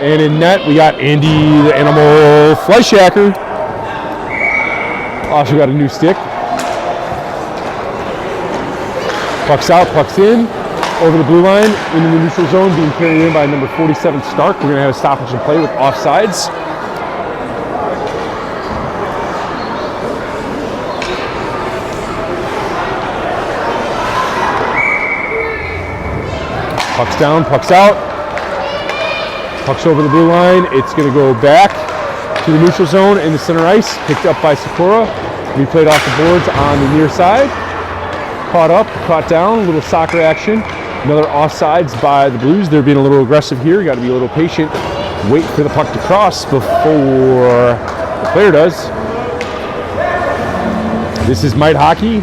And in net, we got Andy, the animal Fleischhacker. Also got a new stick. Puck's out, puck's in. Over the blue line, into the neutral zone, being carried in by number 47, Stark. We're going to have a stoppage and play with offsides. Puck's down, puck's out. Puck's over the blue line. It's going to go back to the neutral zone in the center ice. Picked up by Sakura. We played off the boards on the near side. Caught up, caught down, a little soccer action. Another offsides by the Blues. They're being a little aggressive here. Got to be a little patient. Wait for the puck to cross before the player does. This is Mite hockey.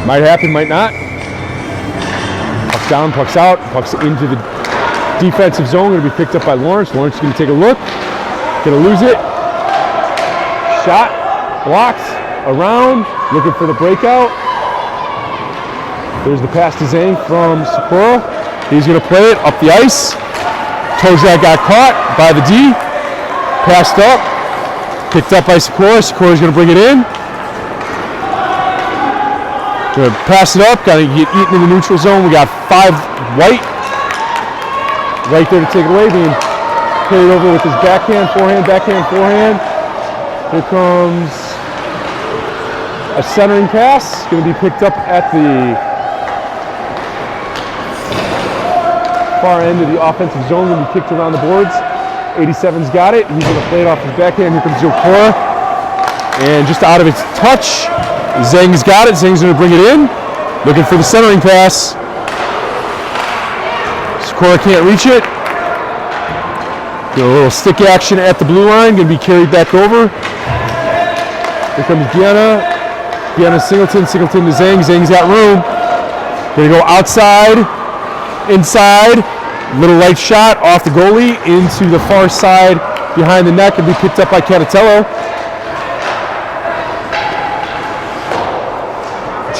Might happen, might not. Puck's down, puck's out. Puck's into the defensive zone. Going to be picked up by Lawrence. Lawrence is going to take a look. Going to lose it. Shot. Blocked. Around. Looking for the breakout. There's the pass to Zhang from Sakura. He's going to play it up the ice. Tojak got caught by the D. Passed up. Picked up by Sakura. Sakura's going to bring it in. Going to pass it up. Got to get eaten in the neutral zone. We got 5 White. Right there to take it away. Being carried over with his backhand, forehand, backhand, forehand. Here comes a centering pass. Going to be picked up at the far end of the offensive zone. Going to be kicked around the boards. 87's got it. He's going to play it off his backhand. Here comes Jokora. And just out of its touch, Zhang's got it. Zhang's going to bring it in. Looking for the centering pass. Sakura can't reach it. Get a little stick action at the blue line. Going to be carried back over. Here comes Gianna. Gianna Singleton. Singleton to Zhang. Zhang's got room. Going to go outside. Inside, little light shot off the goalie into the far side behind the net, and be picked up by Catatello.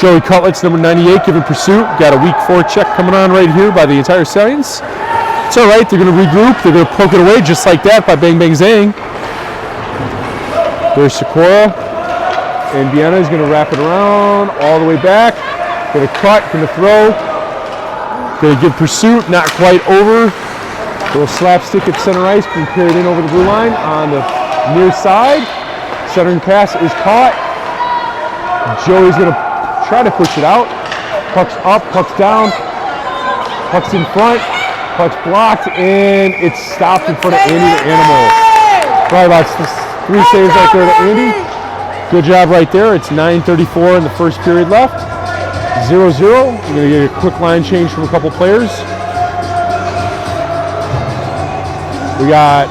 Joey Cutlets, number 98, giving pursuit. Got a weak forecheck coming on right here by the entire Stallions. It's all right, they're going to regroup. They're going to poke it away just like that by Bang Bang Zhang. There's Sakura. And Vienna is going to wrap it around all the way back. Going to cut, going to throw. Going to give pursuit, not quite over. A little slapstick at center ice, being carried in over the blue line on the near side. Centering pass is caught. Joey's going to try to push it out. Puck's up, puck's down. Puck's in front. Puck's blocked, and it's stopped in front of Andy the Animal. Probably about 3 saves right there to Andy. Good job right there. It's 9:34 in the first period left. 0-0. We're going to get a quick line change from a couple players. We got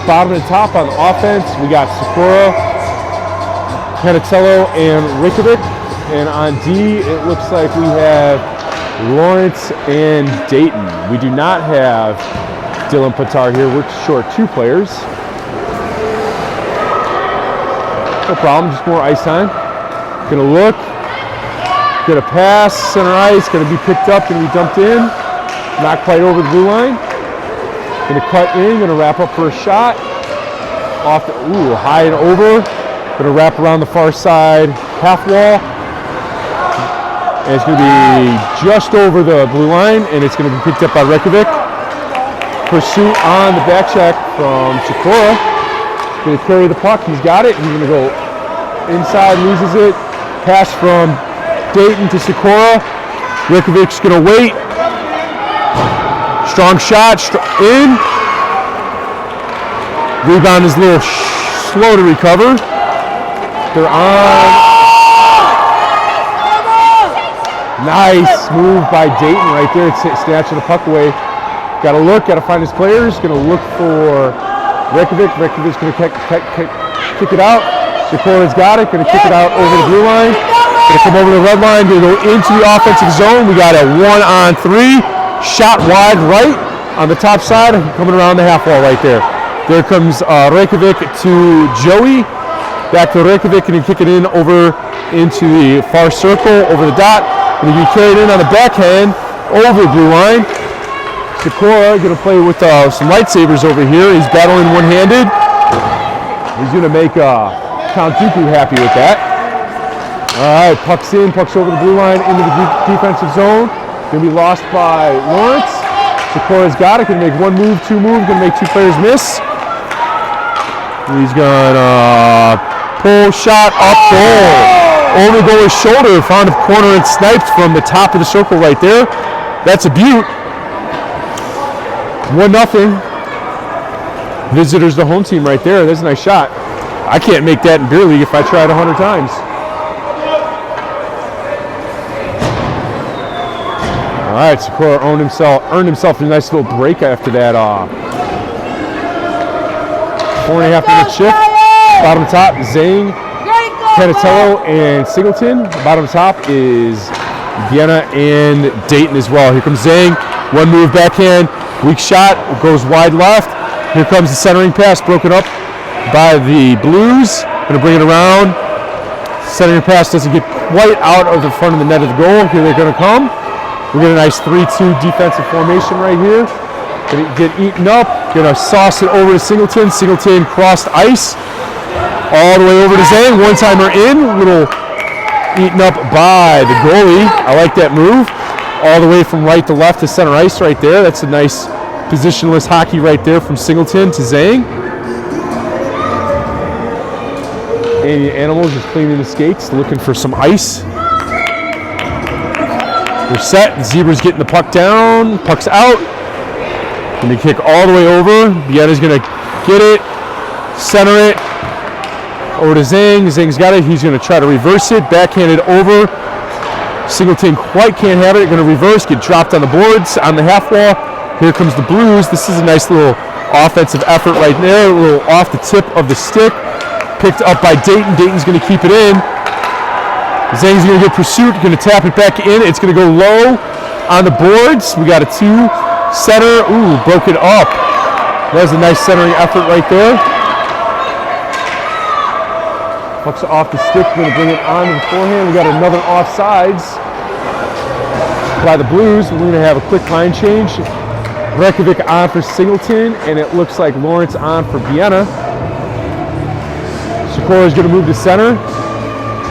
bottom and top on the offense. We got Sakura, Canatello, and Rikovic. And on D, it looks like we have Lawrence and Dayton. We do not have Dylan Patar here. We're short 2 players. No problem, just more ice time. Gonna look. Get a pass, center ice, going to be picked up, going to be dumped in. Not quite over the blue line. Going to cut in, going to wrap up for a shot. Off the, high and over. Going to wrap around the far side half wall. And it's going to be just over the blue line, and it's going to be picked up by Rekovic. Pursuit on the back check from Sakura. Going to carry the puck, he's got it. He's going to go inside, loses it. Pass from Dayton to Sakura. Rikovic's going to wait. Strong shot, in. Rebound is a little slow to recover. They're on. Nice move by Dayton right there. It's snatching the puck away. Got to look, got to find his players. Going to look for Rekovic. Rekovic's going to kick it out. Sakura's got it. Going to kick it out over the blue line. Going to come over the red line. Going to go into the offensive zone. We got a 1-on-3. Shot wide right on the top side. Coming around the half wall right there. There comes Rekovic to Joey. Back to Rekovic, and he kick it in over into the far circle, over the dot. Going to be carried in on the backhand over the blue line. Sikora going to play with some lightsabers over here. He's battling one-handed. He's going to make Count Dooku happy with that. All right, puck's in, puck's over the blue line into the defensive zone. Going to be lost by Lawrence. Sikora's got it. Going to make one move, two moves. Going to make two players miss. He's going to pull shot up goal. Over the goalie's shoulder. Found a corner and sniped from the top of the circle right there. That's a beaut. 1-0. Visitors the home team right there. That's a nice shot. I can't make that in beer league if I tried 100 times. All right, Sikora earned himself a nice little break after that 4.5 minute shift. Bottom top, Zhang, Canatello, and Singleton. Bottom top is Vienna and Dayton as well. Here comes Zhang. One move backhand, weak shot, goes wide left. Here comes the centering pass, broken up by the Blues. Going to bring it around. Centering pass doesn't get quite out of the front of the net of the goal. Here they're going to come. We get a nice 3-2 defensive formation right here. Going to get eaten up. Going to sauce it over to Singleton. Singleton crossed ice. All the way over to Zhang. One-timer in. A little eaten up by the goalie. I like that move. All the way from right to left to center ice right there. That's a nice positionless hockey right there from Singleton to Zhang. And the Animals is cleaning the skates, looking for some ice. We're set. The Zebra's getting the puck down. Puck's out. Going to kick all the way over. Vienna's going to get it, center it, over to Zhang. Zhang's got it. He's going to try to reverse it. Backhanded over. Singleton quite can't have it. Going to reverse, get dropped on the boards, on the half wall. Here comes the Blues. This is a nice little offensive effort right there. A little off the tip of the stick. Picked up by Dayton. Dayton's going to keep it in. Zhang's going to get pursuit. Going to tap it back in. It's going to go low on the boards. We got a 2-center. Ooh, broke it up. That was a nice centering effort right there. Puck's off the stick. Going to bring it on to the forehand. We got another offsides by the Blues. We're going to have a quick line change. Reykjavik on for Singleton, and it looks like Lawrence on for Vienna. Sikora's going to move to center.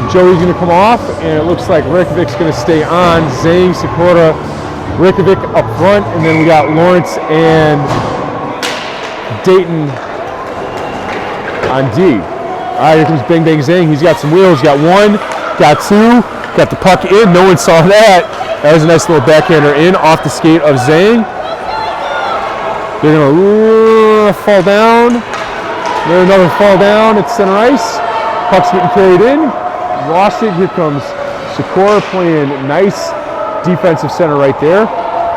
Joey's going to come off, and it looks like Reykjavik's going to stay on. Zhang, Sikora, Reykjavik up front, and then we got Lawrence and Dayton on D. All right, here comes Bang Bang Zhang. He's got some wheels. Got one, got two, got the puck in. No one saw that. That was a nice little backhander in off the skate of Zhang. They're going to fall down. There's another fall down at center ice. Puck's getting carried in. Lost it. Here comes Sikora playing nice defensive center right there.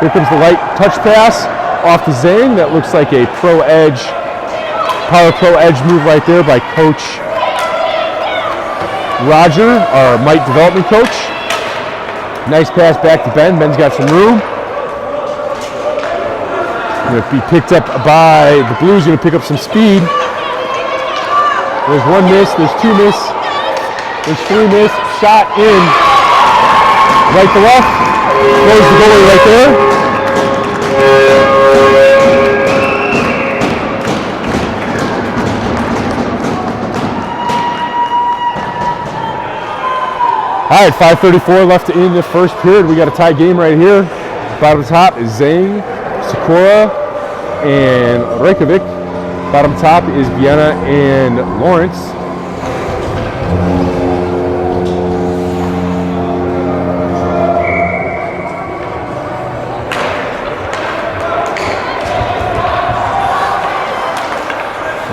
Here comes the light touch pass off to Zhang. That looks like a pro edge, power pro edge move right there by Coach Roger, our Mite development coach. Nice pass back to Ben. Ben's got some room. Going to be picked up by the Blues. Going to pick up some speed. There's one miss. There's two miss. There's three miss. Shot in. Right to left. Close the goalie right there. All right, 5:34 left in the first period. We got a tie game right here. Bottom top is Zhang, Sikora, and Reykjavik. Bottom top is Vienna and Lawrence.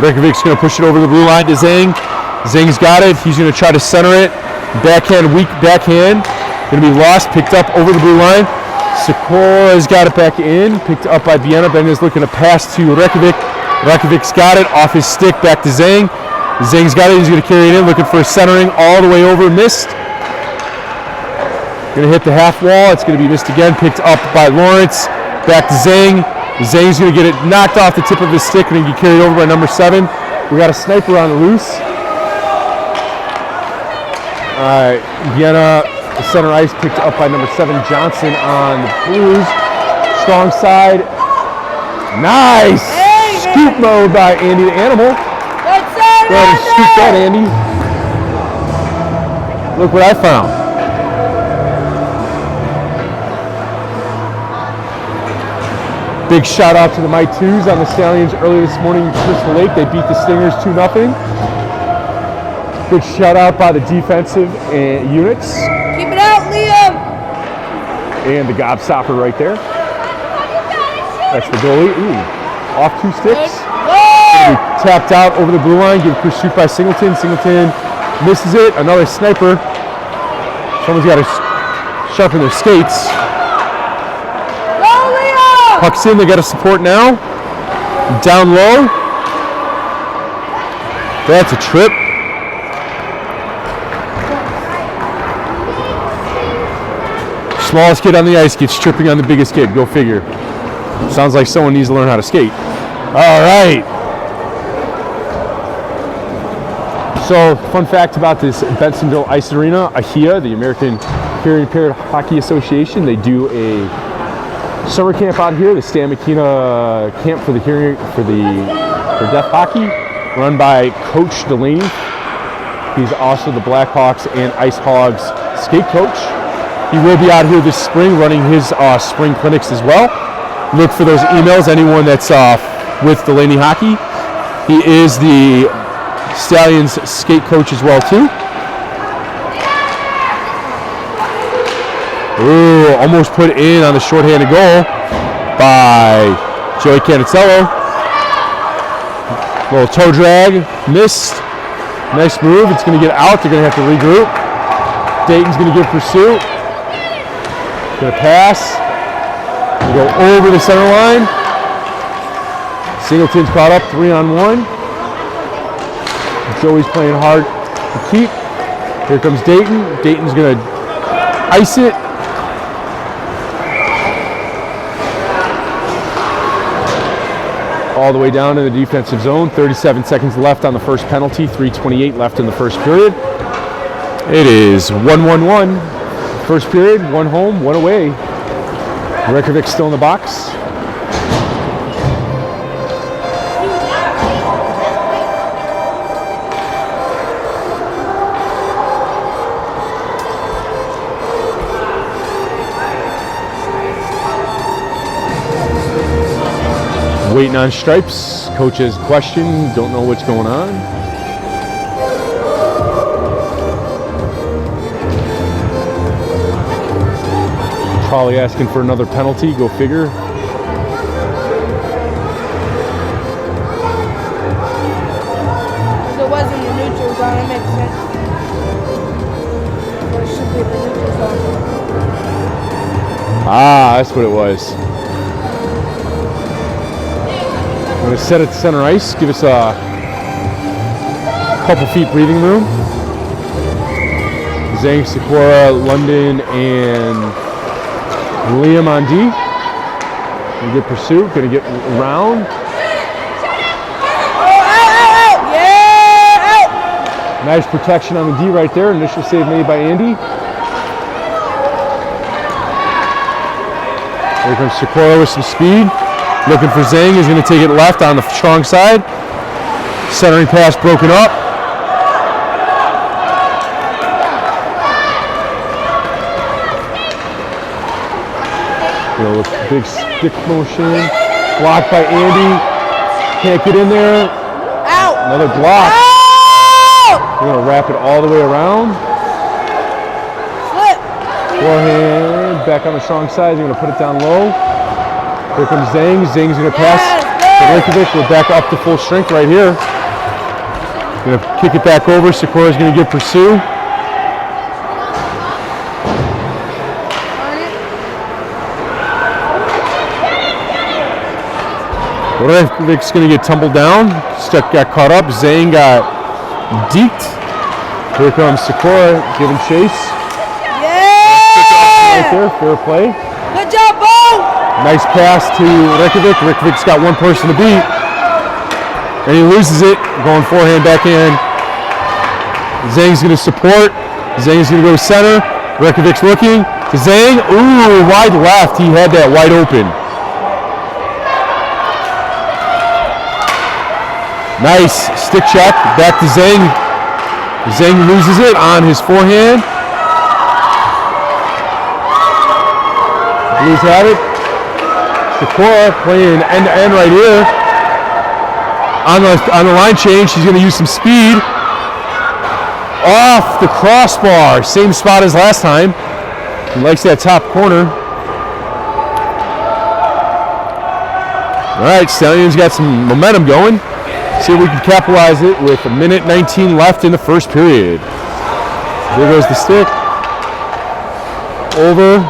Reykjavik's going to push it over the blue line to Zhang. Zhang's got it. He's going to try to center it. Backhand, weak backhand. Going to be lost, picked up over the blue line. Sikora's got it back in, picked up by Vienna. Ben is looking to pass to Reykjavik. Reykjavik's got it off his stick, back to Zhang. Zhang's got it, he's going to carry it in, looking for a centering all the way over, missed. Going to hit the half wall, it's going to be missed again, picked up by Lawrence. Back to Zhang. Zhang's going to get it knocked off the tip of his stick and get carried over by number 7. We got a sniper on the loose. All right, Vienna, the center ice, picked up by number 7, Johnson on the Blues. Strong side, Nice! Scoop mode by Andy the Animal. Go ahead and scoop that, Andy. Look what I found. Big shout out to the Mite 2s on the Stallions earlier this morning in Crystal Lake. They beat the Stingers 2-0. Good shout out by the defensive units. Keep it out, Liam. And the gobstopper right there. That's the goalie. Ooh, off 2 sticks. He tapped out over the blue line. Give pursuit by Singleton. Singleton misses it. Another sniper. Someone's got to sharpen their skates. Puck's in. They got to support now. Down low. That's a trip. Smallest kid on the ice gets tripping on the biggest kid. Go figure. Sounds like someone needs to learn how to skate. All right. So, fun fact about this Bensenville Ice Arena, AHIA, the American Hearing Impaired Hockey Association, they do a summer camp out here, the Stan McKenna Camp for Deaf Hockey, run by Coach Delaney. He's also the Blackhawks and Ice Hogs skate coach. He will be out here this spring running his spring clinics as well. Look for those emails, anyone that's with Delaney Hockey. He is the Stallions skate coach as well too. Ooh, almost put in on the shorthanded goal by Joey Canicello. Little toe drag, missed. Nice move, it's gonna get out, they're gonna have to regroup. Dayton's gonna give pursuit. Gonna pass. Gonna go over the center line. Singleton's caught up, 3-on-1. Joey's playing hard to keep. Here comes Dayton. Dayton's gonna ice it. All the way down to the defensive zone. 37 seconds left on the first penalty. 3:28 left in the first period. It is 1-1-1. First period, 1 home, 1 away. Reykjavik still in the box. Waiting on stripes. Coach has a question. Don't know what's going on. Probably asking for another penalty. Go figure. It wasn't the neutral zone. It makes sense. Or it should be the neutral zone. Ah, that's what it was. I'm going to set it to center ice, give us a couple feet breathing room. Zhang, Sikora, London, and Liam on D. Gonna get pursuit, gonna get around. Yeah! Nice protection on the D right there. Initial save made by Andy. Here comes Sikora with some speed. Looking for Zhang, he's going to take it left on the strong side. Centering pass broken up. Big stick motion. Blocked by Andy. Can't get in there. Out. Another block. Out. We're going to wrap it all the way around. Flip. Forehand. Back on the strong side. They're going to put it down low. Here comes Zhang. Zhang's going to pass. Reykjavik. We're back up to full strength right here. Going to kick it back over. Sikora's going to give pursue. Reykjavik's going to get tumbled down. Stuck got caught up. Zhang got deked. Here comes Sikora giving chase. Yeah! Right there. Fair play. Good job, Bo! Nice pass to Reykjavik. Reykjavik's got one person to beat. And he loses it. Going forehand back in. Zhang's going to support. Zhang's going to go center. Reykjavik's looking to Zhang. Ooh, wide left. He had that wide open. Nice stick check. Back to Zhang. Zhang loses it on his forehand. Blues have it. Sakura playing end-to-end right here. On the line change, she's going to use some speed. Off the crossbar. Same spot as last time. He likes that top corner. All right, Stallions got some momentum going. See if we can capitalize it with 1:19 left in the first period. There goes the stick. Over.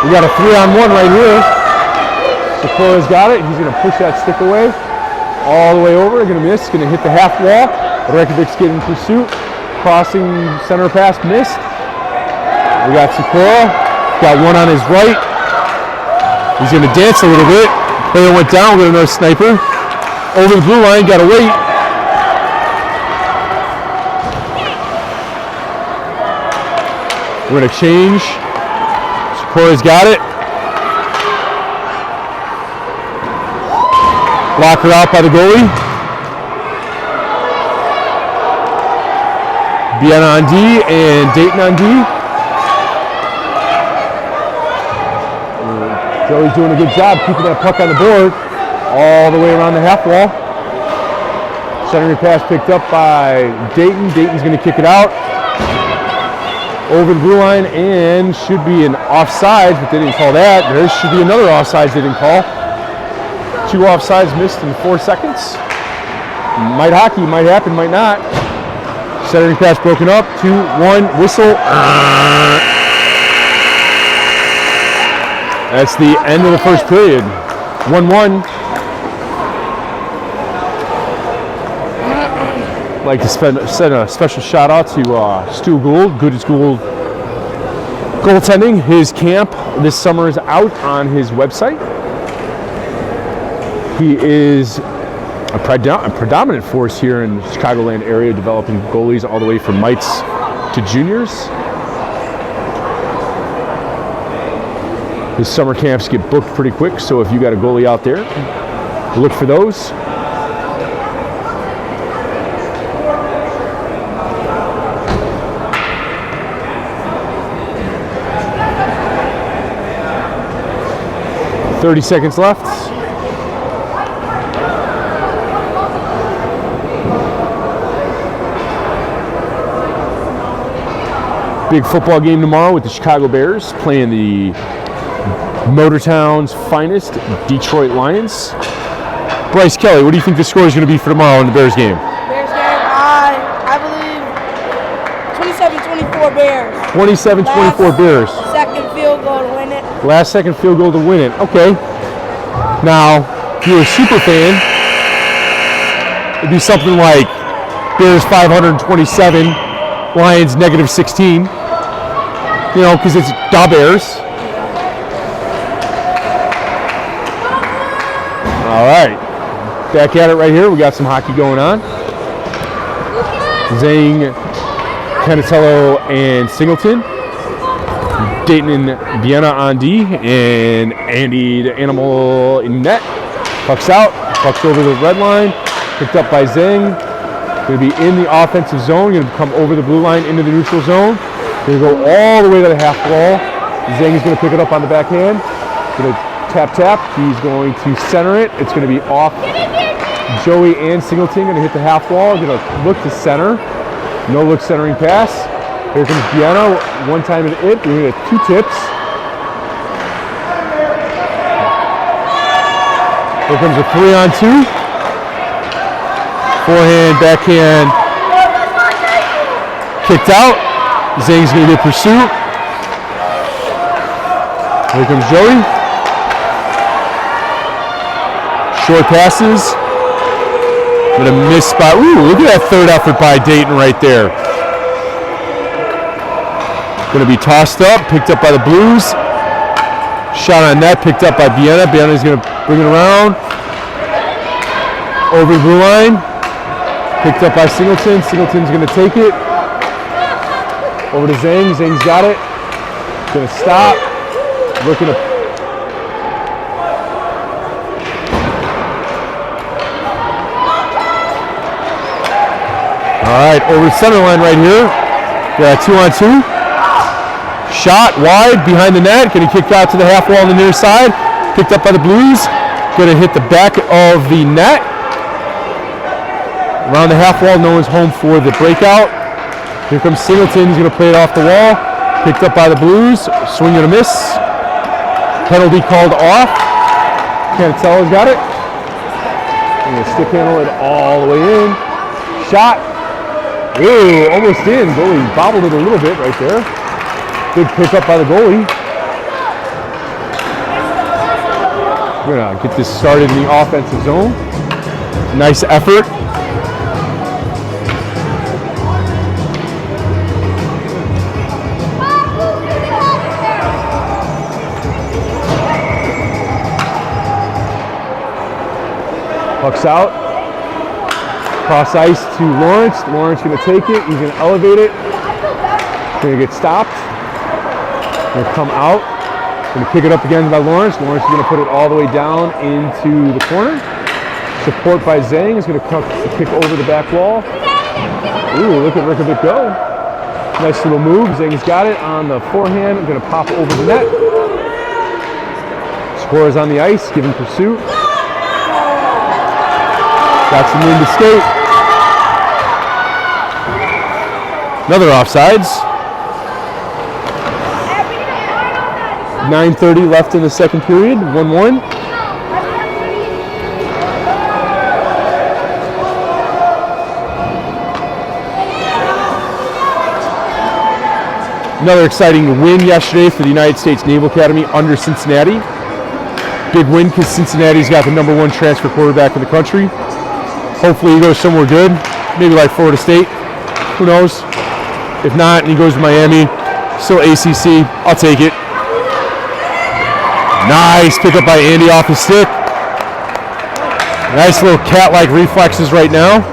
We got a 3-on-1 right here. Sakura's got it. He's going to push that stick away. All the way over. Going to miss. Going to hit the half wall. Reykjavik's getting in pursuit. Crossing center pass. Missed. We got Sakura. Got one on his right. He's going to dance a little bit. Player went down. We got another sniper. Over the blue line. Got to wait. We're going to change. Sakura's got it. Blocker out by the goalie. Vienna on D and Dayton on D. Joey's doing a good job keeping that puck on the board all the way around the half wall. Centering pass picked up by Dayton. Dayton's going to kick it out. Over the blue line and should be an offsides, but they didn't call that. There should be another offsides they didn't call. 2 offsides missed in 4 seconds. Might hockey, might happen, might not. Centering pass broken up. 2-1 whistle. That's the end of the first period. 1-1. I'd like to send a special shout out to Stu Gould, Good School Goaltending. His camp this summer is out on his website. He is a predominant force here in the Chicagoland area, developing goalies all the way from mites to juniors. His summer camps get booked pretty quick, so if you got a goalie out there, look for those. .30 seconds left. Big football game tomorrow with the Chicago Bears playing the Motortown's finest, Detroit Lions. Brice Kelly, what do you think the score is going to be for tomorrow in the Bears game? Bears game, I believe 27-24 Bears. 27-24 Bears. Second field goal to win it. Last second field goal to win it. Okay. Now, if you're a super fan, it'd be something like Bears 527, Lions -16. You know, because it's the Bears. All right. Back at it right here. We got some hockey going on. Zhang, Canatello, and Singleton. Dayton and Vienna on D, and Andy the Animal in net. Puck's out. Puck's over the red line. Picked up by Zhang. Going to be in the offensive zone. Going to come over the blue line into the neutral zone. Going to go all the way to the half wall. Zhang is going to pick it up on the backhand. Going to tap. He's going to center it. It's going to be off Joey and Singleton. Going to hit the half wall. Going to look to center. No look centering pass. Here comes Vienna. One time and it. We're going to get 2 tips. Here comes a 3-on-2. Forehand, backhand. Kicked out. Zhang's going to get pursuit. Here comes Joey. Short passes. Going to miss spot. Ooh, look at that third effort by Dayton right there. Going to be tossed up, picked up by the Blues. Shot on net, picked up by Vienna. Vienna's going to bring it around. Over the blue line. Picked up by Singleton. Singleton's going to take it. Over to Zhang. Zhang's got it. Going to stop. Looking to. All right, over the center line right here. Got a 2-on-2. Shot wide behind the net. Going to kick out to the half wall on the near side. Picked up by the Blues. Going to hit the back of the net. Around the half wall, no one's home for the breakout. Here comes Singleton. He's going to play it off the wall. Picked up by the Blues. Swing and a miss. Penalty called off. Cantatello's got it. Going to stick handle it all the way in. Shot. Ooh, almost in. Goalie bobbled it a little bit right there. Good pick up by the goalie. We're going to get this started in the offensive zone. Nice effort. Puck's out. Cross ice to Lawrence. Lawrence going to take it. He's going to elevate it. Going to get stopped. Going to come out. Going to pick it up again by Lawrence. Lawrence is going to put it all the way down into the corner. Support by Zhang is going to kick over the back wall. Ooh, look at Rickovic go. Nice little move. Zhang's got it on the forehand. Going to pop over the net. Scorer's on the ice, giving pursuit. Got some room to skate. Another offsides. 9:30 left in the second period. 1-1. Another exciting win yesterday for the United States Naval Academy under Cincinnati. Big win because Cincinnati's got the #1 transfer quarterback in the country. Hopefully he goes somewhere good, maybe like Florida State, who knows. If not, and he goes to Miami, still ACC, I'll take it. Nice pick up by Andy off his stick. Nice little cat-like reflexes right now.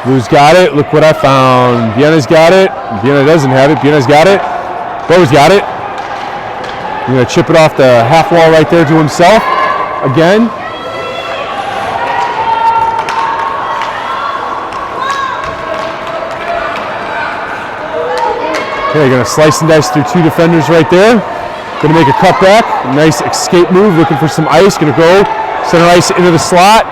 Blue's got it. Look what I found. Vienna's got it. Vienna doesn't have it. Vienna's got it. Bo's got it. He's going to chip it off the half wall right there to himself. Again. Okay, going to slice and dice through two defenders right there. Going to make a cutback. Nice escape move. Looking for some ice. Going to go center ice into the slot.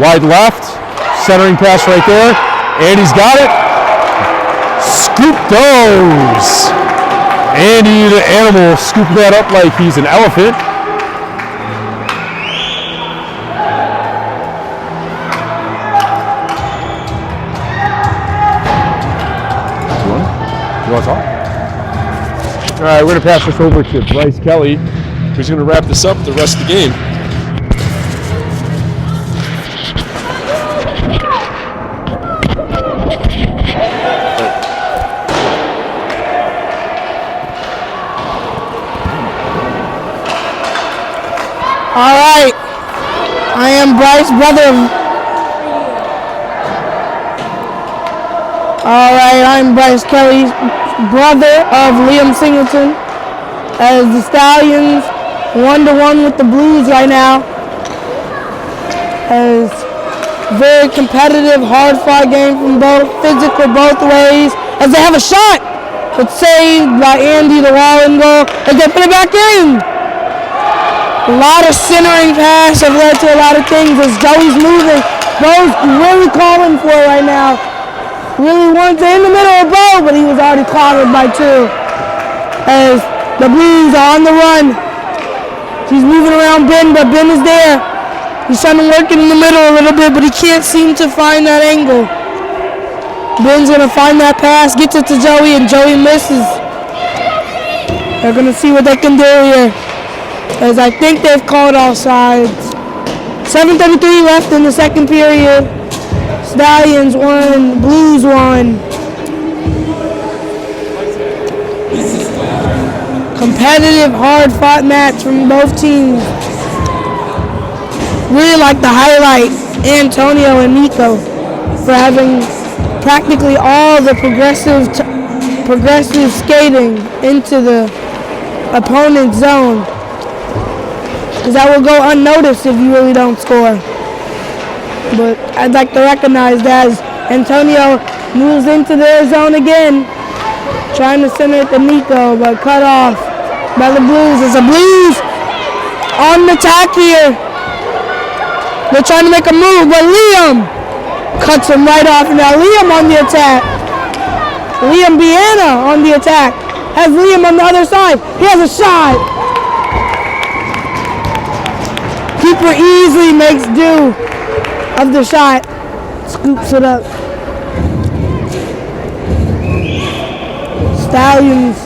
Wide left. Centering pass right there. Andy's got it. Scoop those. Andy the animal scooping that up like he's an elephant. You want to talk? All right, we're going to pass this over to Brice Kelly, who's going to wrap this up the rest of the game. All right. I am Brice, brother of... All right, I'm Brice Kelly, brother of Liam Singleton, as the Stallions 1-1 with the Blues right now. As very competitive, hard-fought game from both, physical both ways. As they have a shot, but saved by Andy, the Wallen goal, as they put it back in. A lot of centering pass have led to a lot of things as Joey's moving. Bo's really calling for it right now. Really wanted to in the middle of Bo, but he was already collared by two. As the Blues are on the run. He's moving around Ben, but Ben is there. He's trying to work it in the middle a little bit, but he can't seem to find that angle. Ben's going to find that pass, gets it to Joey, and Joey misses. They're going to see what they can do here, as I think they've called offsides. 7:33 left in the second period. Stallions won, Blues won. Competitive, hard-fought match from both teams. really like to highlight Antonio and Nico for having practically all the progressive skating into the opponent's zone, because that will go unnoticed if you really don't score. But I'd like to recognize that as Antonio moves into their zone again, trying to center it to Nico, but cut off by the Blues. It's a Blues on the attack here. They're trying to make a move, but Liam cuts him right off. Now Liam on the attack. Liam Biana on the attack. Has Liam on the other side. He has a shot. Keeper easily makes do of the shot. Scoops it up. Stallions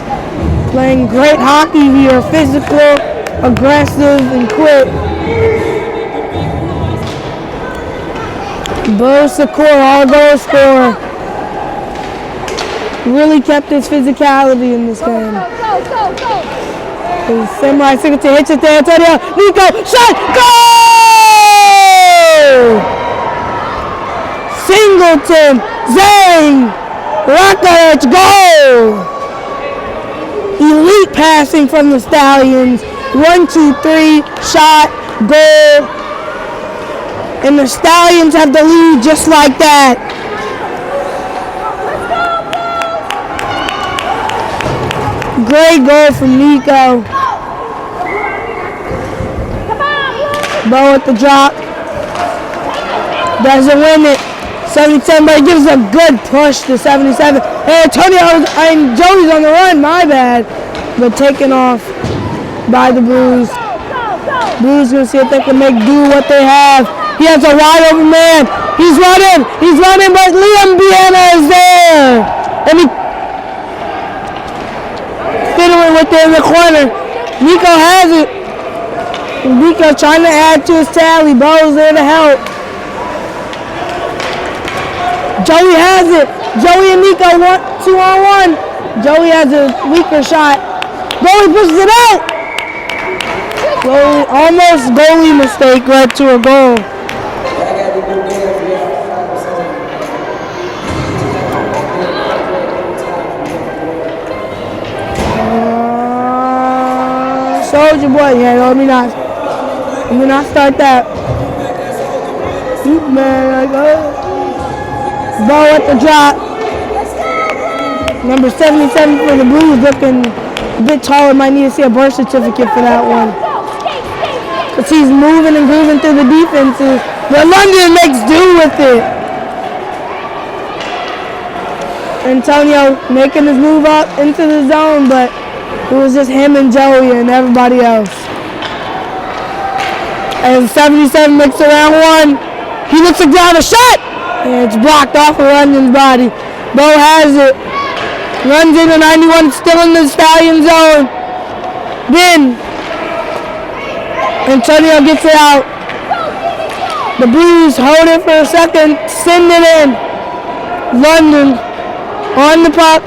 playing great hockey here. Physical, aggressive, and quick. Bo Secor, all goal scorer. Really kept his physicality in this game. His samurai signature hits it there. Antonio, Nico, shot, goal! Singleton, Zang, Rakic, goal! Elite passing from the Stallions. 1, 2, 3, shot, goal. And the Stallions have the lead just like that. Great goal from Nico. Bo at the drop. Doesn't win it. 77, but he gives a good push to 77. Hey, Joey's on the run, my bad. But taken off by the Blues. Blues gonna see if they can make do what they have. He has a wide open man. He's running, but Liam Biana is there. And he fiddling with it in the corner. Nico has it. Nico trying to add to his tally. Bo's there to help. Joey has it. Joey and Nico 2-on-1. Joey has a weaker shot. Goalie pushes it out. Almost goalie mistake led to a goal. Soldier boy, yeah, let me not start that. Man, Bo at the drop. Number 77 for the Blues, looking a bit taller. Might need to see a birth certificate for that one. Because he's moving and grooving through the defenses. But London makes do with it. Antonio making his move up into the zone, but it was just him and Joey and everybody else. And 77 makes it round one. He looks like down a shot. And it's blocked off of London's body. Bo has it. Runs into 91, still in the Stallion zone. Then Antonio gets it out. The Blues hold it for a second, send it in. London on the puck,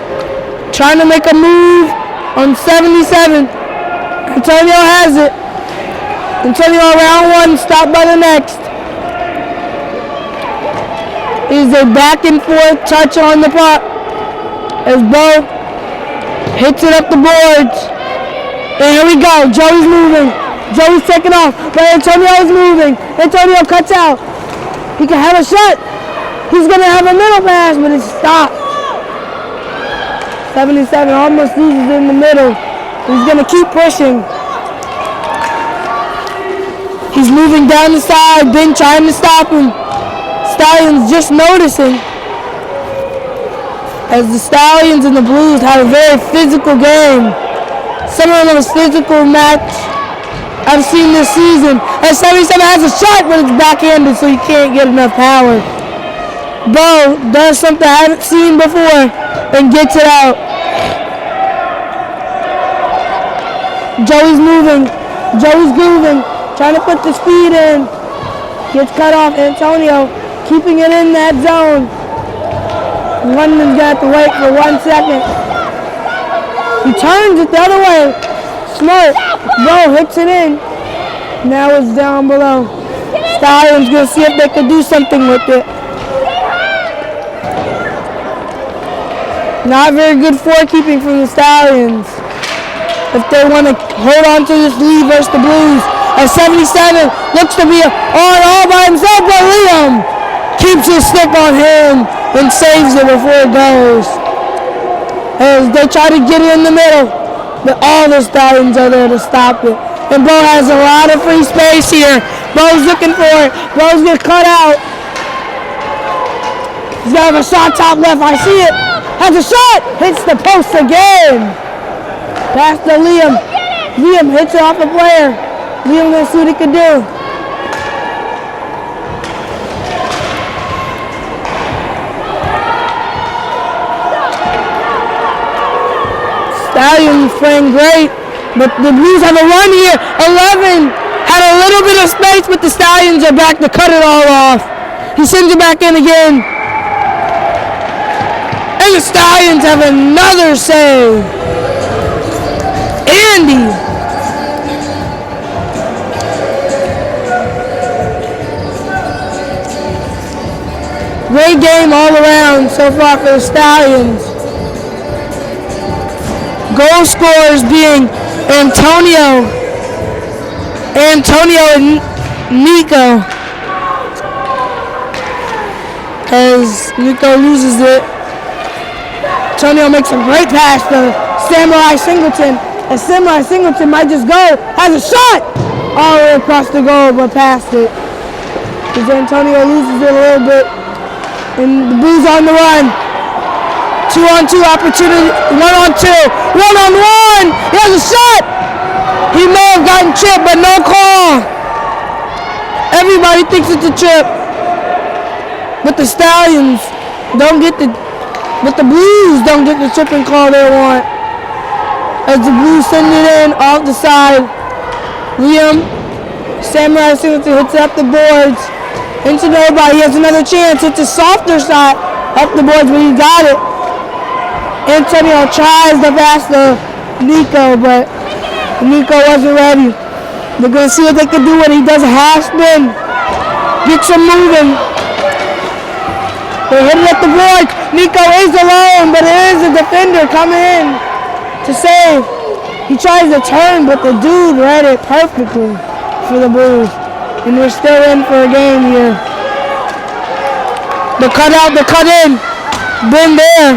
trying to make a move on 77. Antonio has it. Antonio round one, stopped by the next. Is a back and forth touch on the puck as Bo hits it up the boards. And here we go. Joey's moving. Joey's taking off, but Antonio is moving. Antonio cuts out. He can have a shot. He's going to have a middle pass, but it's stopped. 77 almost loses in the middle. He's going to keep pushing. He's moving down the side, Ben trying to stop him. Stallions just noticing. As the Stallions and the Blues had a very physical game. Some of the most physical match I've seen this season. And 77 has a shot, but it's backhanded, so he can't get enough power. Bo does something I haven't seen before and gets it out. Joey's moving. Joey's grooving. Trying to put the speed in. Gets cut off. Antonio keeping it in that zone. London's got to wait for 1 second. He turns it the other way. Smart. Bo hits it in. Now it's down below. Stallions gonna see if they can do something with it. Not very good forekeeping from the Stallions. If they want to hold on to this lead versus the Blues. At 77, looks to be on all by himself, but Liam keeps his stick on him and saves it before it goes. As they try to get it in the middle, but all the Stallions are there to stop it. And Bo has a lot of free space here. Bo's looking for it. Bo's gonna cut out. He's gonna have a shot top left. I see it. Has a shot. Hits the post again. Pass to Liam. Liam hits it off the player. Liam gonna see what he can do. Stallions playing great, but the Blues have a run here. 11 had a little bit of space, but the Stallions are back to cut it all off. He sends it back in again. And the Stallions have another save. Andy. Great game all around so far for the Stallions. Goal scorers being Antonio and Nico. As Nico loses it, Antonio makes a great pass to Samurai Singleton. And Samurai Singleton might just go, has a shot all the way across the goal, but passed it. Because Antonio loses it a little bit. And the Blues on the run. 2-on-2 opportunity, 1-on-2, 1-on-1. He has a shot. He may have gotten chipped, but no call. Everybody thinks it's a chip. But the Stallions don't get the, but the Blues don't get the chipping call they want. As the Blues send it in off the side. Liam, Samurai Singleton hits it up the boards. Into nobody, he has another chance. It's a softer shot up the boards, but he got it. Antonio tries to pass to Nico, but Nico wasn't ready. They're going to see what they can do when he does a half spin. Gets him moving. They hit it at the boards. Nico is alone, but it is a defender coming in to save. He tries to turn, but the dude read it perfectly for the Blues. And we're still in for a game here. The cut out, the cut in. Been there.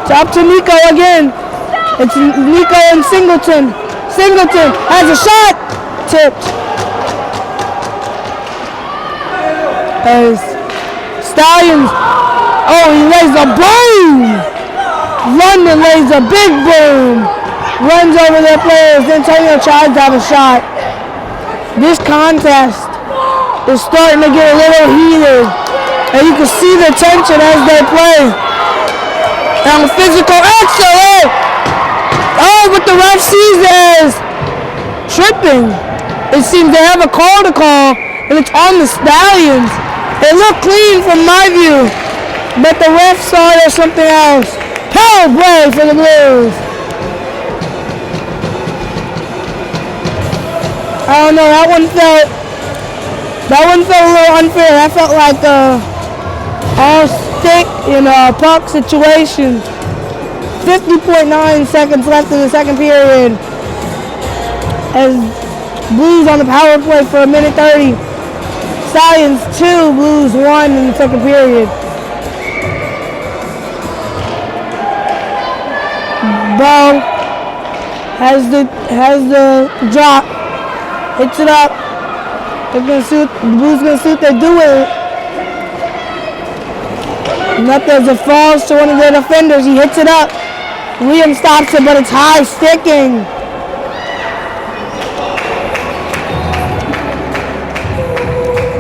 It's up to Nico again. It's Nico and Singleton. Singleton has a shot. Tipped. As Stallions. Oh, he lays a boom. London lays a big boom. Runs over their players. Antonio tries to have a shot. This contest is starting to get a little heated, and you can see the tension as they play. And physical excellent. Oh, but the ref sees it as tripping. It seems they have a call to call, and it's on the Stallions. It looked clean from my view, but the ref saw there's something else. Power play for the Blues. I don't know, that one felt a little unfair. That felt like all stick in a puck situation. 50.9 seconds left in the second period. As Blues on the power play for 1:30. Stallions 2, Blues 1 in the second period. Bo has the drop. Hits it up. The Blues gonna see what they do with it. Not as it falls to one of their defenders. He hits it up. Liam stops it, but it's high sticking.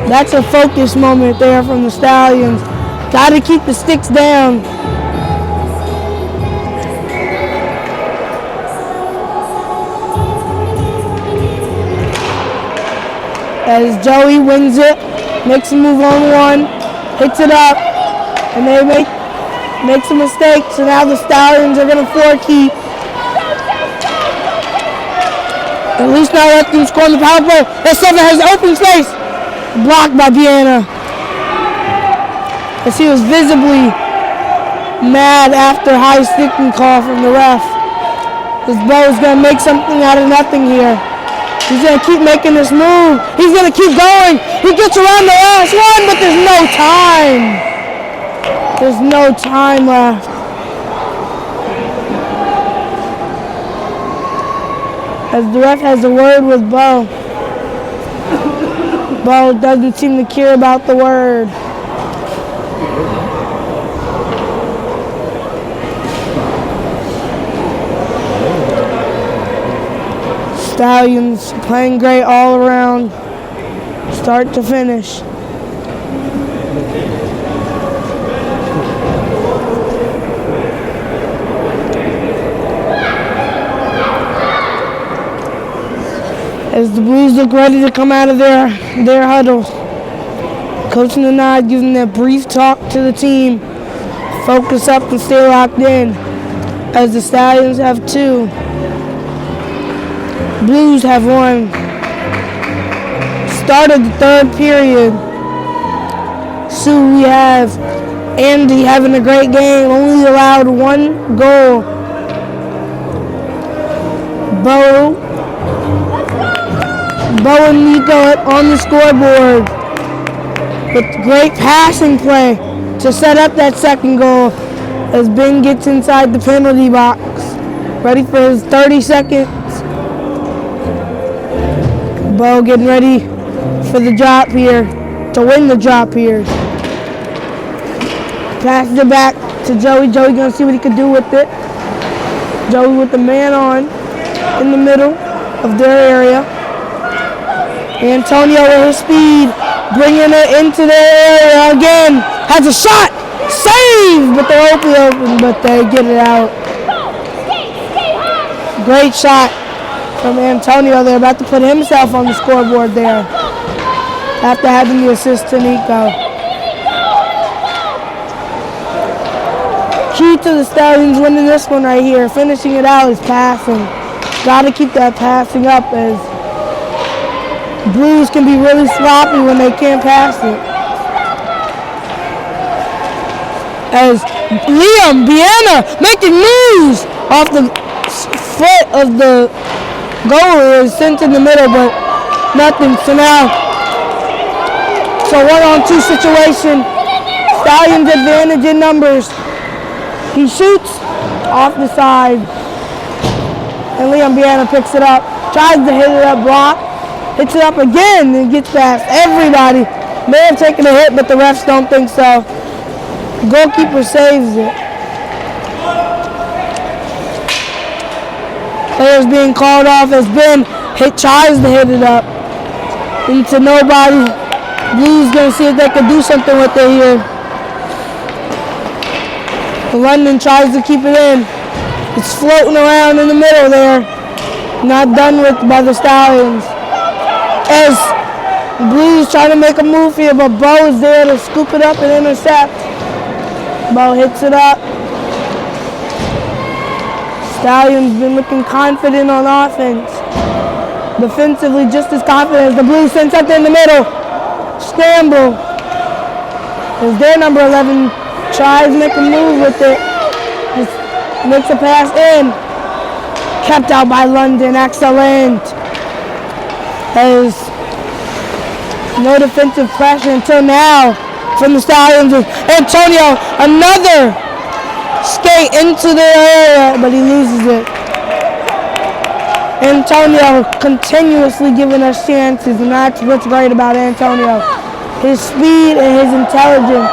That's a focus moment there from the Stallions. Got to keep the sticks down. As Joey wins it, makes a move on one, hits it up, and they make some mistakes, so now the Stallions are going to forekeep. At least now let them score on the power play. That 7 has open space. Blocked by Biana. As he was visibly mad after high sticking call from the ref. This Bo's gonna make something out of nothing here. He's gonna keep making this move. He's gonna keep going. He gets around the last one, but there's no time. There's no time left. As the ref has a word with Bo. Bo doesn't seem to care about the word. Stallions playing great all around, start to finish. As the Blues look ready to come out of their huddle, Coach in the nod gives them that brief talk to the team. Focus up and stay locked in, as the Stallions have 2. Blues have 1. Started the 3rd period. So we have Andy having a great game, only allowed 1 goal. Bo and Nico on the scoreboard with great passing play to set up that 2nd goal as Ben gets inside the penalty box, ready for his 30 seconds. Bo getting ready for the drop here, to win the drop here. Passes it back to Joey. Joey gonna see what he can do with it. Joey with the man on in the middle of their area. Antonio with his speed, bringing it into their area again. Has a shot, save, but they're open, but they get it out. Great shot from Antonio. They're about to put himself on the scoreboard there after having the assist to Nico. Key to the Stallions winning this one right here, finishing it out, is passing. Got to keep that passing up, as Blues can be really sloppy when they can't pass it. As Liam Biana making moves off the foot of the goalie, is sent in the middle, but nothing. So now, 1-on-2 situation. Stallions advantage in numbers. He shoots off the side, and Liam Biana picks it up, tries to hit it up, block, hits it up again, and gets past everybody. May have taken a hit, but the refs don't think so. Goalkeeper saves it. Players being called off as Ben tries to hit it up into nobody. Blues gonna see if they can do something with it here. London tries to keep it in. It's floating around in the middle there. Not done with by the Stallions. As Blues trying to make a move here, but Bo is there to scoop it up and intercept. Bo hits it up. Stallions been looking confident on offense. Defensively, just as confident as the Blues send something in the middle. Scramble. As their number 11 tries to make a move with it. Just makes a pass in. Kept out by London. Excellent. As no defensive pressure until now from the Stallions. Antonio, another skate into the area, but he loses it. Antonio continuously giving us chances, and that's what's great about Antonio. His speed and his intelligence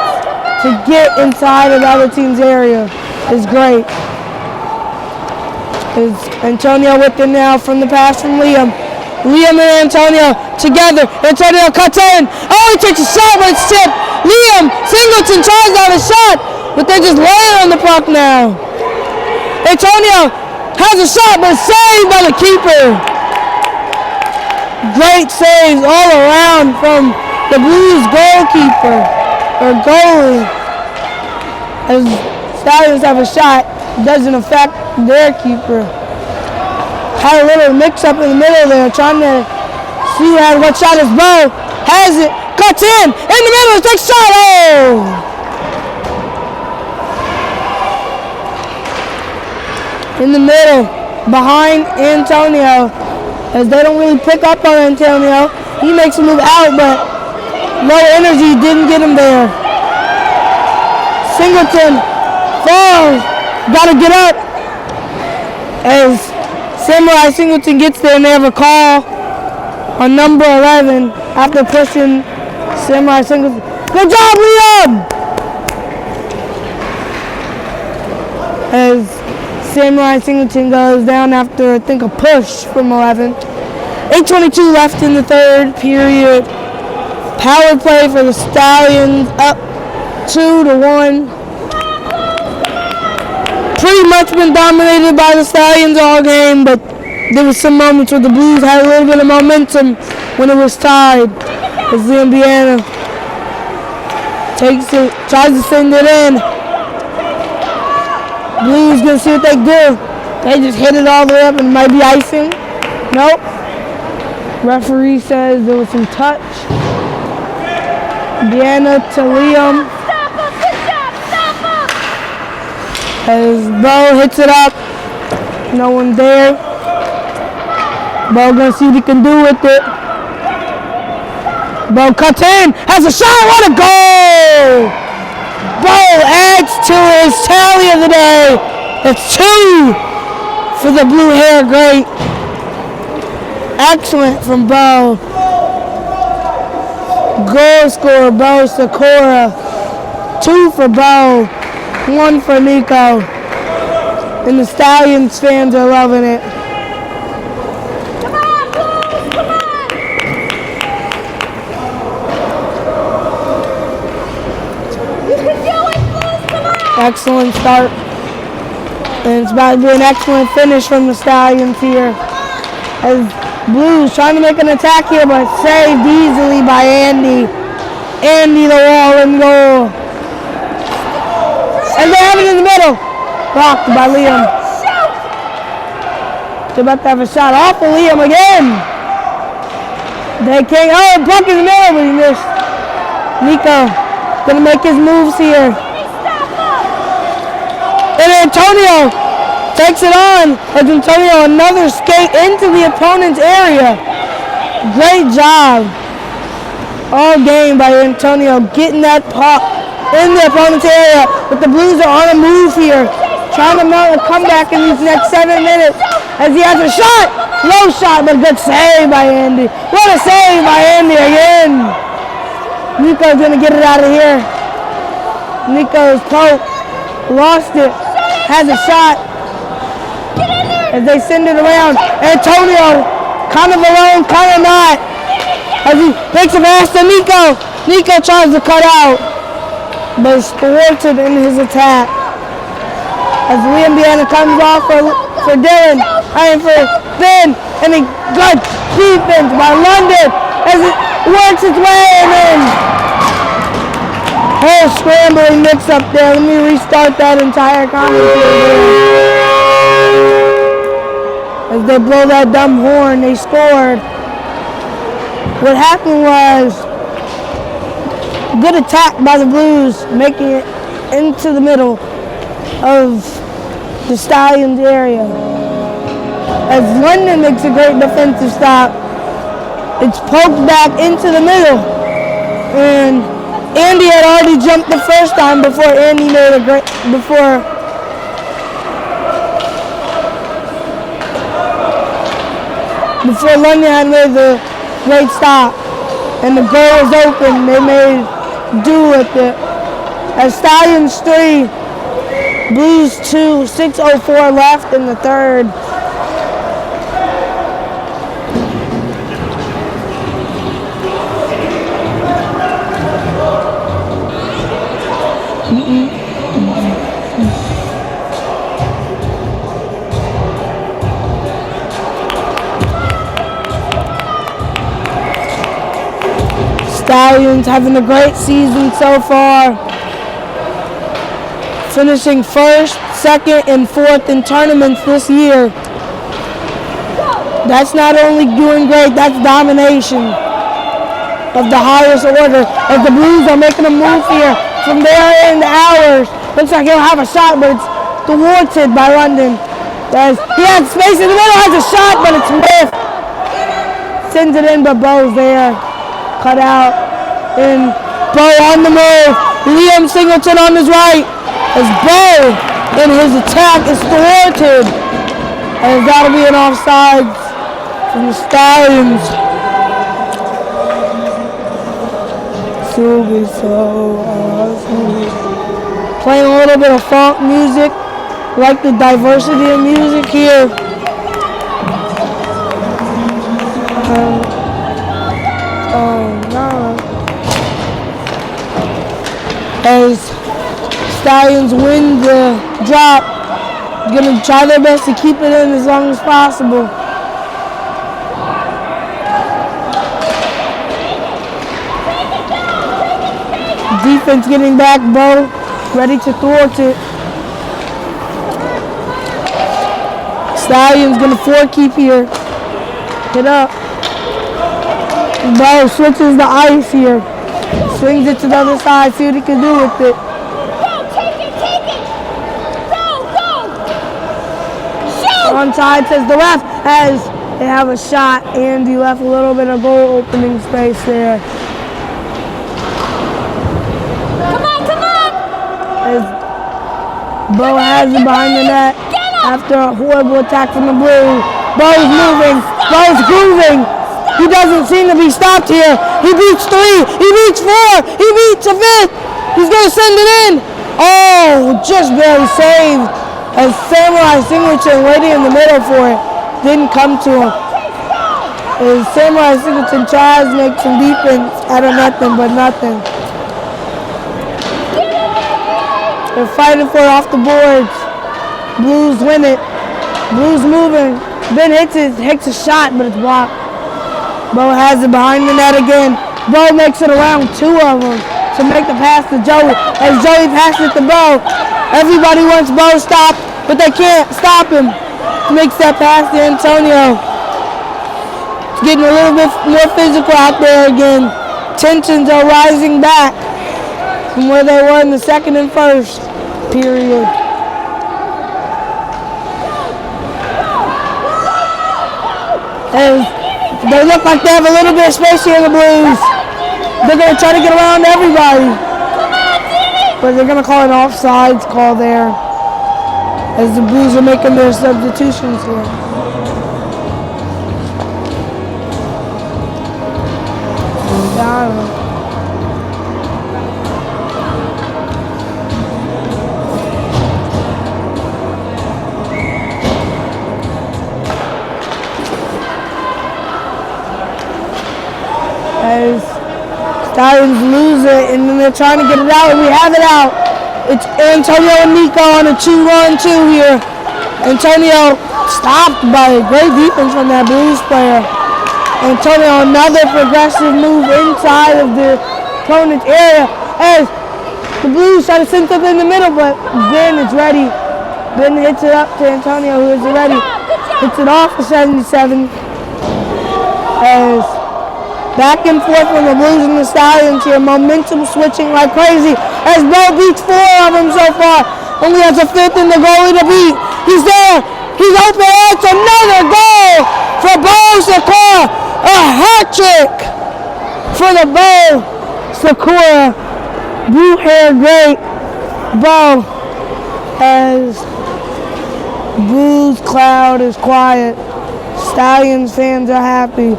to get inside of the other team's area is great. It's Antonio with it now from the pass from Liam. Liam and Antonio together. Antonio cuts in. Oh, he takes a shot, but it's tipped. Liam Singleton tries out a shot, but they just lay it on the puck now. Antonio has a shot, but saved by the keeper. Great saves all around from the Blues goalkeeper, or goalie. As Stallions have a shot, doesn't affect their keeper. Had a little mix-up in the middle there, trying to see what shot is Bo. Has it, cuts in the middle, takes a shot. Oh! In the middle, behind Antonio, as they don't really pick up on Antonio. He makes a move out, but low energy didn't get him there. Singleton falls, gotta get up. As Samurai Singleton gets there and they have a call on number 11 after pushing Samurai Singleton. Good job, Liam! As Samurai Singleton goes down after, I think, a push from 11. 8:22 left in the third period. Power play for the Stallions, up 2-1. Pretty much been dominated by the Stallions all game, but there was some moments where the Blues had a little bit of momentum when it was tied. As Indiana takes it, tries to send it in. Blues gonna see what they do. They just hit it all the way up and it might be icing. Nope. Referee says there was some touch. Indiana to Liam. As Bo hits it up. No one there. Bo gonna see what he can do with it. Bo cuts in, has a shot, what a goal! Bo adds to his tally of the day. That's 2 for the blue hair, great. Excellent from Bo. Goal scorer, Bo Sakura. 2 for Bo, 1 for Nico. And the Stallions fans are loving it. Come on, Blues, come on! You can do it, Blues, come on! Excellent start. And it's about to be an excellent finish from the Stallions here. As Blues trying to make an attack here, but saved easily by Andy. Andy the wall and goal. And they have it in the middle. Blocked by Liam. They're about to have a shot off of Liam again. They can't, oh, puck in the middle, but he missed. Nico gonna make his moves here. And Antonio takes it on. As Antonio another skate into the opponent's area. Great job all game by Antonio getting that puck in the opponent's area. But the Blues are on a move here. Trying to mount a comeback in these next 7 minutes. As he has a shot. Low shot, but good save by Andy. What a save by Andy again. Nico's gonna get it out of here. Nico's poke. Lost it. Has a shot. As they send it around. Antonio, kind of alone, kind of not. As he takes a pass to Nico. Nico tries to cut out, but is thwarted in his attack. As Liam Indiana comes off for Dylan, and for Ben, and a good defense by London as it works its way and in. Whole scrambling mix up there. Let me restart that entire commentary. As they blow that dumb horn, they scored. What happened was good attack by the Blues, making it into the middle of the Stallions area. As London makes a great defensive stop, it's poked back into the middle. And Andy had already jumped the first time before Andy made a great, before London had made the great stop. And the goal was open. They made do with it. As Stallions 3, Blues 2, 6:04 left in the third. Stallions having a great season so far. Finishing first, second, and fourth in tournaments this year. That's not only doing great, that's domination. of the highest order. As the Blues are making a move here from there in hours. Looks like he'll have a shot, but it's thwarted by London. As he had space in the middle, has a shot, but it's missed. Sends it in, but Bo's there. Cut out. And Bo on the move. Liam Singleton on his right. As Bo in his attack is thwarted. And that'll be an offside from the Stallions. So playing a little bit of funk music. Like the diversity of music here. As Stallions win the drop, gonna try their best to keep it in as long as possible. Defense getting back, Bo, ready to thwart it. Stallions gonna four-keep here. Get up. Bo switches the ice here. Swings it to the other side, see what he can do with it. Go, take it, take it. Go, go. Shoot. Onside says the ref, as they have a shot. Andy left a little bit of goal opening space there. Come on, come on. As Bo has it behind the net after a horrible attack from the Blues. Bo's moving, Bo's grooving. He doesn't seem to be stopped here. He beats 3, he beats 4, he beats a 5th. He's gonna send it in. Oh, just barely saved. As Samurai Singleton waiting in the middle for it. Didn't come to him. As Samurai Singleton tries to make some defense out of nothing but nothing. They're fighting for it off the boards. Blues win it. Blues moving. Ben hits a shot, but it's blocked. Bo has it behind the net again. Bo makes it around 2 of them to make the pass to Joey. As Joey passes it to Bo, everybody wants Bo stopped, but they can't stop him. Makes that pass to Antonio. It's getting a little bit more physical out there again. Tensions are rising back from where they were in the second and first period. As they look like they have a little bit of space here in the Blues. They're going to try to get around everybody. But they're going to call an offsides call there as the Blues are making their substitutions here. As Stallions lose it, and then they're trying to get it out, and we have it out. It's Antonio and Nico on a 2-on-2 here. Antonio stopped by a great defense from that Blues player. Antonio, another progressive move inside of the opponent's area. As the Blues try to send something in the middle, but Ben is ready. Ben hits it up to Antonio, who is ready. Hits it off for 77. As back and forth from the Blues and the Stallions here. Momentum switching like crazy. As Bo beats 4 of them so far. Only has a 5th in the goalie to beat. He's there. He's open. It's another goal for Bo Sakura. A hat trick for the Bo Sakura. Blue hair great. Bo. As Blues cloud is quiet. Stallions fans are happy.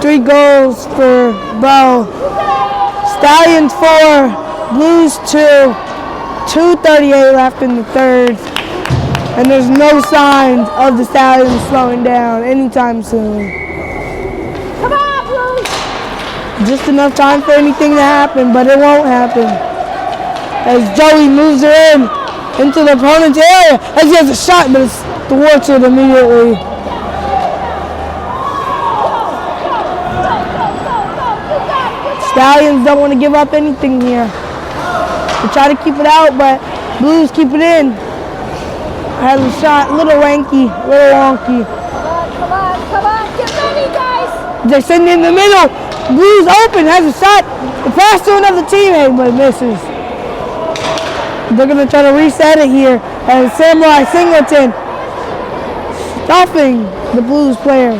3 goals for Bo. Stallions 4, Blues 2. 2:38 left in the third. And there's no signs of the Stallions slowing down anytime soon. Come on, Blues. Just enough time for anything to happen, but it won't happen. As Joey moves her into the opponent's area, as he has a shot, but it's thwarted immediately. Stallions don't want to give up anything here. They try to keep it out, but Blues keep it in. Has a shot, a little wanky, a little wonky. Come on, come on, come on. Get ready, guys. They send it in the middle. Blues open, has a shot. The pass to another teammate, but misses. They're going to try to reset it here. And Samurai Singleton stuffing the Blues player.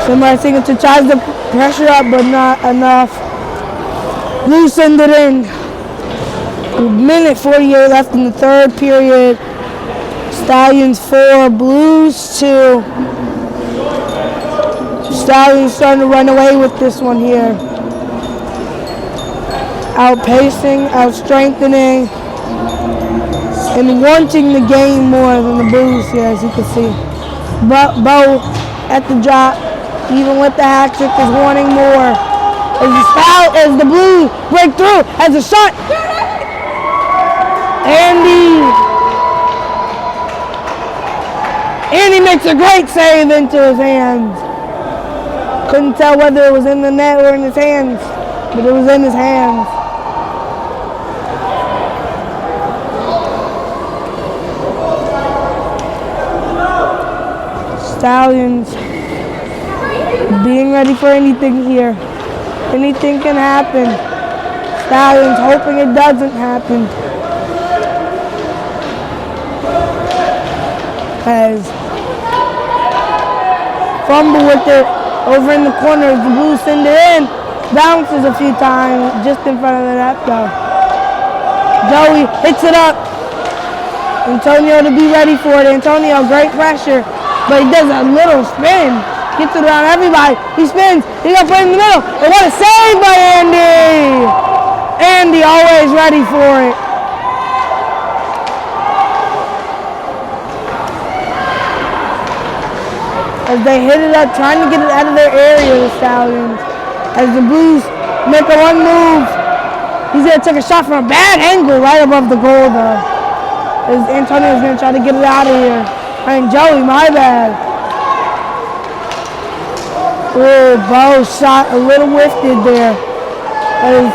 Samurai Singleton tries to pressure up, but not enough. Blues send it in. Minute 48 left in the third period. Stallions 4, Blues 2. Stallions starting to run away with this one here. Outpacing, outstrengthening, and wanting the game more than the Blues here, as you can see. But Bo at the drop, even with the hat trick, is wanting more. As the Blues break through, has a shot. Andy makes a great save into his hands. Couldn't tell whether it was in the net or in his hands, but it was in his hands. Stallions being ready for anything here. Anything can happen. Stallions hoping it doesn't happen. As fumble with it over in the corner as the Blues send it in. Bounces a few times just in front of the net though. Joey hits it up. Antonio to be ready for it. Antonio, great pressure, but he does a little spin. Gets it around everybody. He spins. He got put in the middle. And what a save by Andy! Andy always ready for it. As they hit it up, trying to get it out of their area, the Stallions. As the Blues make a one move. He's going to take a shot from a bad angle right above the goal, though. As Antonio's going to try to get it out of here. And Joey, my bad. Oh, Bo shot a little whiffed there. As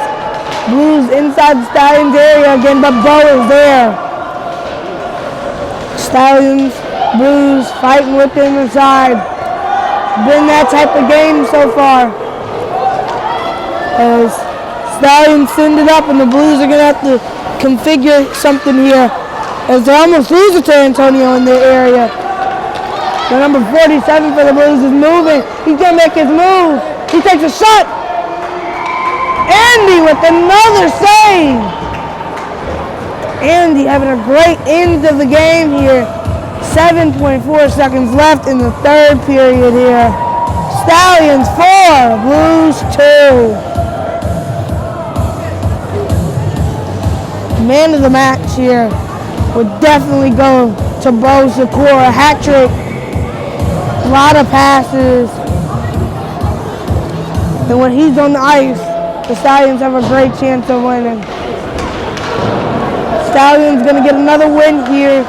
Blues inside the Stallions area again, but Bo is there. Stallions, Blues fighting with him inside. Been that type of game so far. As Stallions send it up and the Blues are going to have to configure something here. As they almost lose it to Antonio in their area. The number 47 for the Blues is moving. He's going to make his move. He takes a shot. Andy with another save. Andy having a great end of the game here. 7.4 seconds left in the third period here. Stallions 4, Blues 2. Man of the match here would definitely go to Bo Zakor. A hat trick. A lot of passes. And when he's on the ice, the Stallions have a great chance of winning. Stallions going to get another win here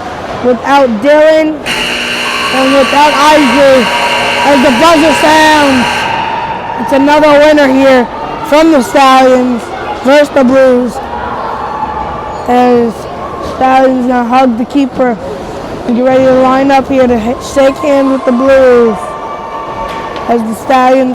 without Dylan and without Isaac. As the buzzer sounds, it's another winner here from the Stallions versus the Blues. As Stallions going to hug the keeper and get ready to line up here to shake hands with the Blues. As the Stallions